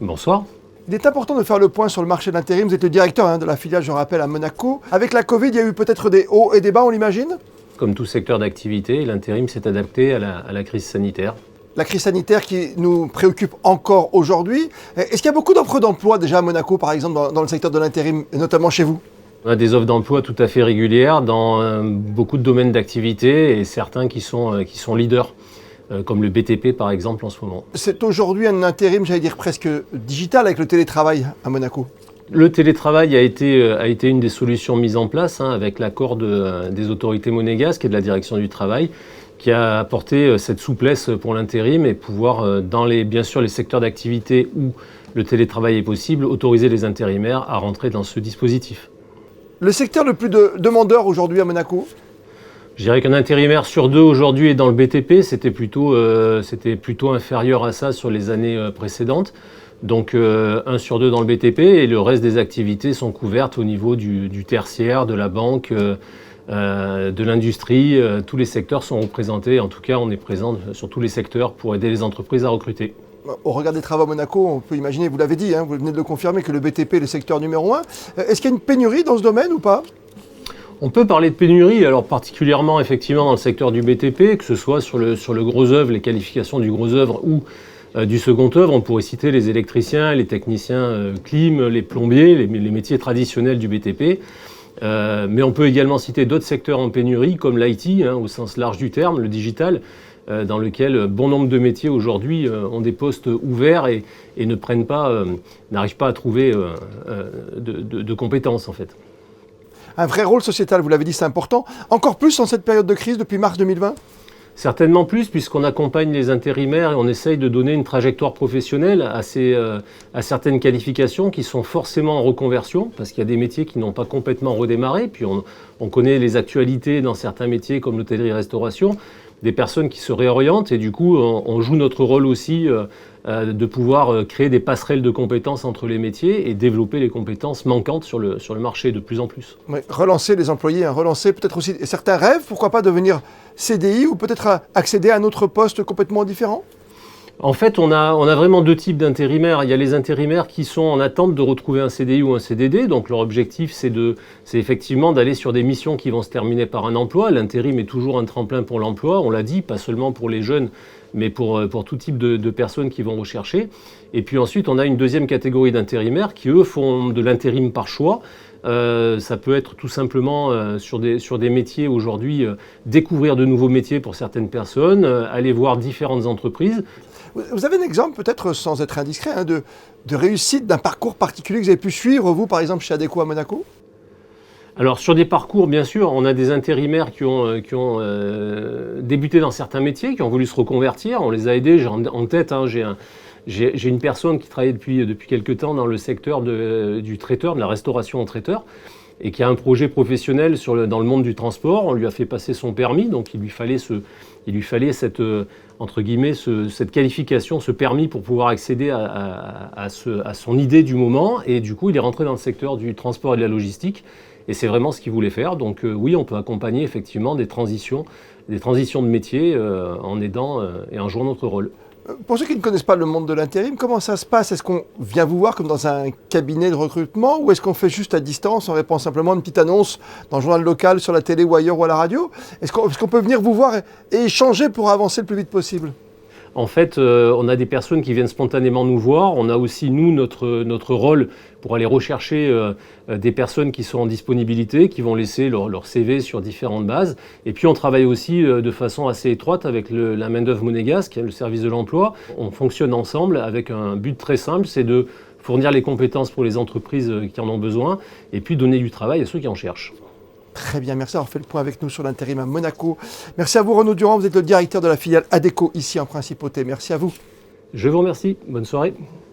Bonsoir. Il est important de faire le point sur le marché de l'intérim. Vous êtes le directeur de la filiale, je rappelle, à Monaco. Avec la Covid, il y a eu peut-être des hauts et des bas, on l'imagine? Comme tout secteur d'activité, l'intérim s'est adapté à la crise sanitaire. La crise sanitaire qui nous préoccupe encore aujourd'hui. Est-ce qu'il y a beaucoup d'offres d'emploi déjà à Monaco, par exemple, dans le secteur de l'intérim, et notamment chez vous? On a des offres d'emploi tout à fait régulières dans beaucoup de domaines d'activité et certains qui sont leaders, comme le BTP par exemple en ce moment. C'est aujourd'hui un intérim, j'allais dire presque digital, avec le télétravail à Monaco. Le télétravail a été une des solutions mises en place avec l'accord des autorités monégasques et de la direction du travail qui a apporté cette souplesse pour l'intérim et pouvoir, bien sûr les secteurs d'activité où le télétravail est possible, autoriser les intérimaires à rentrer dans ce dispositif. Le secteur le plus demandeur aujourd'hui à Monaco? Je dirais qu'un intérimaire sur deux aujourd'hui est dans le BTP, c'était plutôt inférieur à ça sur les années précédentes. Donc 1 sur 2 dans le BTP et le reste des activités sont couvertes au niveau du tertiaire, de la banque, de l'industrie. Tous les secteurs sont représentés, en tout cas on est présent sur tous les secteurs pour aider les entreprises à recruter. Au regard des travaux à Monaco, on peut imaginer, vous l'avez dit, vous venez de le confirmer, que le BTP est le secteur numéro 1. Est-ce qu'il y a une pénurie dans ce domaine ou pas? On peut parler de pénurie, alors particulièrement effectivement dans le secteur du BTP, que ce soit sur le gros œuvre, les qualifications du gros œuvre ou du second œuvre. On pourrait citer les électriciens, les techniciens clim, les plombiers, les métiers traditionnels du BTP. Mais on peut également citer d'autres secteurs en pénurie, comme l'IT, au sens large du terme, le digital, dans lequel bon nombre de métiers aujourd'hui ont des postes ouverts et n'arrivent pas à trouver de compétences en fait. Un vrai rôle sociétal, vous l'avez dit, c'est important. Encore plus en cette période de crise depuis mars 2020? Certainement plus, puisqu'on accompagne les intérimaires et on essaye de donner une trajectoire professionnelle à certaines qualifications qui sont forcément en reconversion, parce qu'il y a des métiers qui n'ont pas complètement redémarré. Puis on connaît les actualités dans certains métiers comme l'hôtellerie-restauration, des personnes qui se réorientent et du coup on joue notre rôle aussi de pouvoir créer des passerelles de compétences entre les métiers et développer les compétences manquantes sur le marché de plus en plus. Oui, relancer les employés, relancer peut-être aussi certains rêves, pourquoi pas devenir CDI ou peut-être accéder à un autre poste complètement différent? En fait, on a vraiment deux types d'intérimaires. Il y a les intérimaires qui sont en attente de retrouver un CDI ou un CDD. Donc leur objectif, c'est effectivement d'aller sur des missions qui vont se terminer par un emploi. L'intérim est toujours un tremplin pour l'emploi, on l'a dit, pas seulement pour les jeunes, mais pour tout type de personnes qui vont rechercher. Et puis ensuite, on a une deuxième catégorie d'intérimaires qui, eux, font de l'intérim par choix. Ça peut être tout simplement sur des métiers aujourd'hui, découvrir de nouveaux métiers pour certaines personnes, aller voir différentes entreprises. Vous avez un exemple, peut-être sans être indiscret, de réussite d'un parcours particulier que vous avez pu suivre, vous, par exemple, chez Adecco à Monaco? Alors sur des parcours, bien sûr, on a des intérimaires qui ont débuté dans certains métiers, qui ont voulu se reconvertir. On les a aidés. J'ai en tête, j'ai une personne qui travaille depuis quelques temps dans le secteur du traiteur, de la restauration en traiteur, et qui a un projet professionnel dans le monde du transport. On lui a fait passer son permis, donc il lui fallait cette, entre guillemets, cette qualification, ce permis pour pouvoir accéder à son idée du moment. Et du coup, il est rentré dans le secteur du transport et de la logistique. Et c'est vraiment ce qu'il voulait faire. Donc oui, on peut accompagner effectivement des transitions de métier en aidant et en jouant notre rôle. Pour ceux qui ne connaissent pas le monde de l'intérim, comment ça se passe? Est-ce qu'on vient vous voir comme dans un cabinet de recrutement ou est-ce qu'on fait juste à distance, on répond simplement à une petite annonce dans le journal local, sur la télé ou ailleurs ou à la radio? Est-ce qu'on peut venir vous voir et échanger pour avancer le plus vite possible? En fait, on a des personnes qui viennent spontanément nous voir. On a aussi, nous, notre rôle pour aller rechercher des personnes qui sont en disponibilité, qui vont laisser leur CV sur différentes bases. Et puis, on travaille aussi de façon assez étroite avec la main-d'œuvre monégasque, le service de l'emploi. On fonctionne ensemble avec un but très simple, c'est de fournir les compétences pour les entreprises qui en ont besoin et puis donner du travail à ceux qui en cherchent. Très bien, merci d'avoir fait le point avec nous sur l'intérim à Monaco. Merci à vous Renaud Durand, vous êtes le directeur de la filiale Adecco ici en Principauté. Merci à vous. Je vous remercie, bonne soirée.